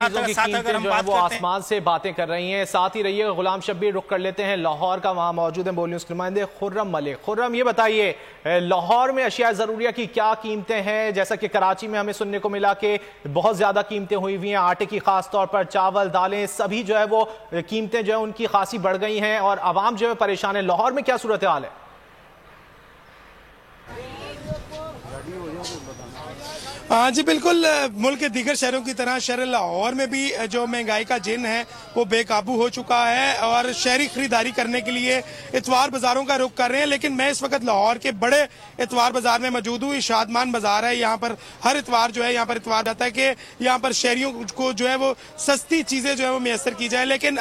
چیزوں کی قیمتیں جو ہیں وہ آسمان سے باتیں کر رہی ہیں. ساتھ ہی رہیے غلام شبیر. رخ کر لیتے ہیں لاہور کا, وہاں موجود ہیں بول نیوز کے نمائندے خرم ملک. خرم, یہ بتائیے لاہور میں اشیاء ضروریہ کی کیا قیمتیں ہیں؟ جیسا کہ کراچی میں ہمیں سننے کو ملا کہ بہت زیادہ قیمتیں ہوئی ہوئی ہیں, آٹے کی خاص طور پر, چاول, دالیں, سبھی جو ہے وہ قیمتیں جو ہیں ان کی خاصی بڑھ گئی ہیں اور عوام جو ہے پریشان ہے. لاہور میں کیا صورتحال ہے؟ ہاں جی بالکل, ملک کے دیگر شہروں کی طرح شہر لاہور میں بھی جو مہنگائی کا جن ہے وہ بے قابو ہو چکا ہے اور شہری خریداری کرنے کے لیے اتوار بازاروں کا رخ کر رہے ہیں. لیکن میں اس وقت لاہور کے بڑے اتوار بازار میں موجود ہوں. شادمان بازار ہے, یہاں پر ہر اتوار جو ہے یہاں پر اتوار جاتا ہے کہ یہاں پر شہریوں کو جو ہے وہ سستی چیزیں جو ہے وہ میسر کی جائیں. لیکن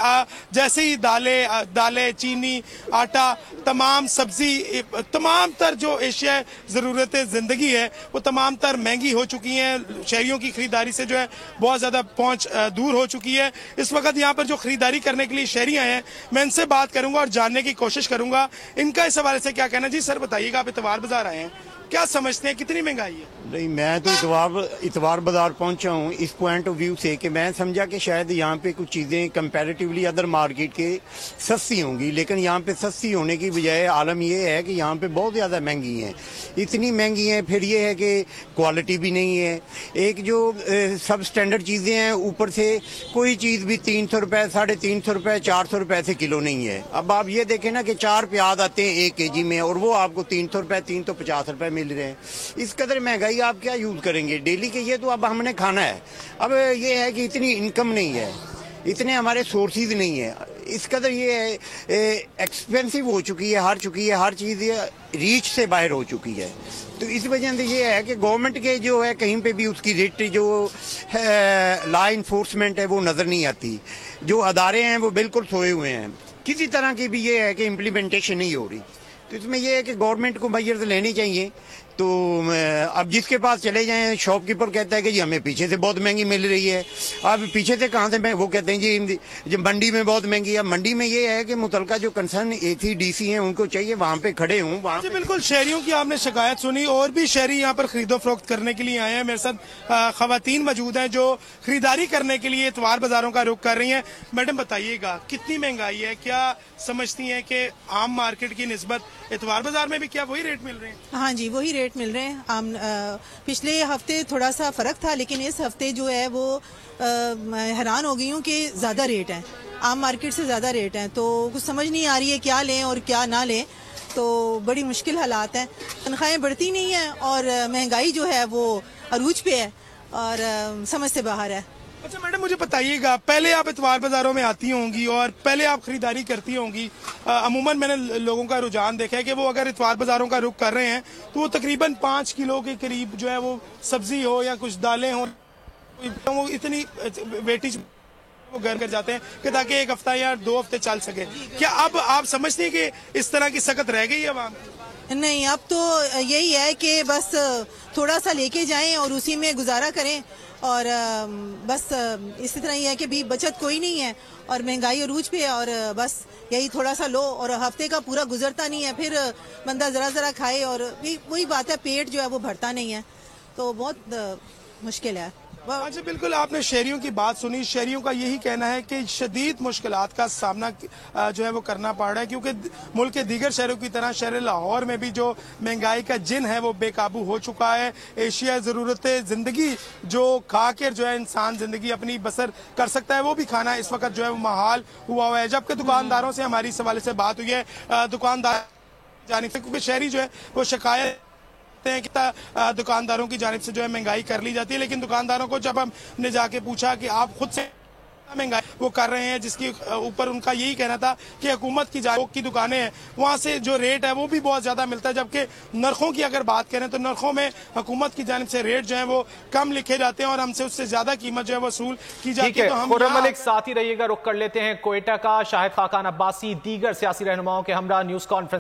جیسے ہی دالیں, چینی, آٹا, تمام سبزی, تمام تر جو اشیاء ضرورت زندگی ہے وہ تمام تر مہنگی ہو چکی ہیں. شہریوں کی خریداری سے جو ہے بہت زیادہ پہنچ دور ہو چکی ہے. اس وقت یہاں پر جو خریداری کرنے کے لیے شہری آئے ہیں, میں ان سے بات کروں گا اور جاننے کی کوشش کروں گا ان کا اس حوالے سے کیا کہنا. جی سر بتائیے گا, آپ اتوار بازار آئے ہیں, کیا سمجھتے ہیں کتنی مہنگائی ہے؟ نہیں, میں تو اتوار بازار پہنچا ہوں اس پوائنٹ آف ویو سے کہ میں سمجھا کہ شاید یہاں پہ کچھ چیزیں کمپیریٹیولی ادر مارکیٹ کے سستی ہوں گی, لیکن یہاں پہ سستی ہونے کی بجائے عالم یہ ہے کہ یہاں پہ بہت زیادہ مہنگی ہیں. اتنی مہنگی ہیں, پھر یہ ہے کہ کوالٹی بھی نہیں ہے. ایک جو سب سٹینڈرڈ چیزیں ہیں, اوپر سے کوئی چیز بھی 300 روپے, 350 روپے, 400 روپے سے کلو نہیں ہے. اب آپ یہ دیکھیں نا کہ 4 پیاز آتے ہیں 1 kg میں اور وہ آپ کو 300 روپے, 350 روپے مل رہے ہیں. اس قدر مہنگائی آپ کیا یوز کریں گے ڈیلی کے؟ یہ تو اب ہم نے کھانا ہے. اب یہ ہے کہ اتنی انکم نہیں ہے, اتنے ہمارے سورسز نہیں ہے. اس قدر یہ ایکسپینسو ہو چکی ہے, ہر چیز ریچ سے باہر ہو چکی ہے. تو اس وجہ سے یہ ہے کہ گورنمنٹ کے جو ہے کہیں پہ بھی اس کی ریٹ جو لا انفورسمنٹ ہے وہ نظر نہیں آتی. جو ادارے ہیں وہ بالکل سوئے ہوئے ہیں. کسی طرح کی بھی یہ ہے کہ امپلیمنٹیشن نہیں ہو رہی. تو اس میں یہ ہے کہ گورنمنٹ کو میجرز لینے چاہیے. تو اب جس کے پاس چلے جائیں, شاپ کیپر کہتا ہے کہ جی ہمیں پیچھے سے بہت مہنگی مل رہی ہے. اب پیچھے سے کہاں سے, وہ کہتے ہیں جی منڈی میں بہت مہنگی ہے. منڈی میں یہ ہے کہ متعلقہ جو کنسرن ڈی سی ہیں ان کو چاہیے وہاں پہ کھڑے ہوں. جی بالکل, شہریوں کی آپ نے شکایت سنی, اور بھی شہری یہاں پر خرید و فروخت کرنے کے لیے آئے ہیں. میرے ساتھ خواتین موجود ہیں جو خریداری کرنے کے لیے اتوار بازاروں کا رخ کر رہی ہیں. میڈم بتائیے گا کتنی مہنگائی ہے, کیا سمجھتی ہیں کہ عام مارکیٹ کی نسبت اتوار بازار میں بھی کیا وہی ریٹ مل رہے ہیں؟ ہاں جی, وہی ریٹ مل رہے ہیں. پچھلے ہفتے تھوڑا سا فرق تھا, لیکن اس ہفتے جو ہے وہ حیران ہو گئی ہوں کہ زیادہ ریٹ ہیں, عام مارکیٹ سے زیادہ ریٹ ہیں. تو کچھ سمجھ نہیں آ رہی ہے کیا لیں اور کیا نہ لیں. تو بڑی مشکل حالات ہیں, تنخواہیں بڑھتی نہیں ہیں اور مہنگائی جو ہے وہ عروج پہ ہے اور سمجھ سے باہر ہے. اچھا میڈم مجھے بتائیے گا, پہلے آپ اتوار بازاروں میں آتی ہوں گی اور پہلے آپ خریداری کرتی ہوں گی. عموماً میں نے لوگوں کا رجحان دیکھا ہے کہ وہ اگر اتوار بازاروں کا رخ کر رہے ہیں تو وہ تقریباً 5 کلو کے قریب جو ہے وہ سبزی ہو یا کچھ دالیں ہوں, وہ اتنی ویٹیج وہ گھر کر جاتے ہیں کہ تاکہ 1 ہفتہ یا 2 ہفتے چل سکے. کیا اب آپ سمجھتے ہیں کہ اس طرح کی سخت رہ گئی ہے عوام؟ نہیں, اب تو یہی ہے کہ بس تھوڑا سا لے کے جائیں اور اسی میں گزارا کریں, اور بس اسی طرح یہ ہے کہ بھی بچت کوئی نہیں ہے اور مہنگائی عروج پہ ہے, اور بس یہی تھوڑا سا لو اور ہفتے کا پورا گزرتا نہیں ہے. پھر بندہ ذرا کھائے اور وہی بات ہے, پیٹ جو ہے وہ بھرتا نہیں ہے. تو بہت مشکل ہے. اچھا بالکل, آپ نے شہریوں کی بات سنی. شہریوں کا یہی کہنا ہے کہ شدید مشکلات کا سامنا جو ہے وہ کرنا پڑ رہا ہے, کیونکہ ملک کے دیگر شہروں کی طرح شہر لاہور میں بھی جو مہنگائی کا جن ہے وہ بے قابو ہو چکا ہے. اشیاء ضرورت زندگی جو کھا کر جو ہے انسان زندگی اپنی بسر کر سکتا ہے وہ بھی کھانا اس وقت جو ہے وہ محال ہوا ہے. جبکہ دکانداروں سے ہماری اس حوالے سے بات ہوئی ہے, دکاندار جانب سے, کیونکہ شہری جو ہے وہ شکایت ہیں کہ دکانداروں کی جانب سے جو ہے مہنگائی کر لی جاتی ہے. لیکن دکانداروں کو جب ہم نے جا کے پوچھا کہ آپ خود سے مہنگائی وہ کر رہے ہیں, جس کے اوپر ان کا یہی کہنا تھا کہ حکومت کی جانب کی دکانیں ہیں وہاں سے جو ریٹ ہے وہ بھی بہت زیادہ ملتا ہے. جبکہ نرخوں کی اگر بات کریں تو نرخوں میں حکومت کی جانب سے ریٹ جو ہیں وہ کم لکھے جاتے ہیں اور ہم سے اس سے زیادہ قیمت جو ہے وصول کی جاتی ہے. خرم ملک ساتھ ہی رہیے گا. رخ کر لیتے ہیں کوئٹہ کا. شاہد خاقان عباسی دیگر سیاسی رہنماؤں کے ہمراہ نیوز کانفرنس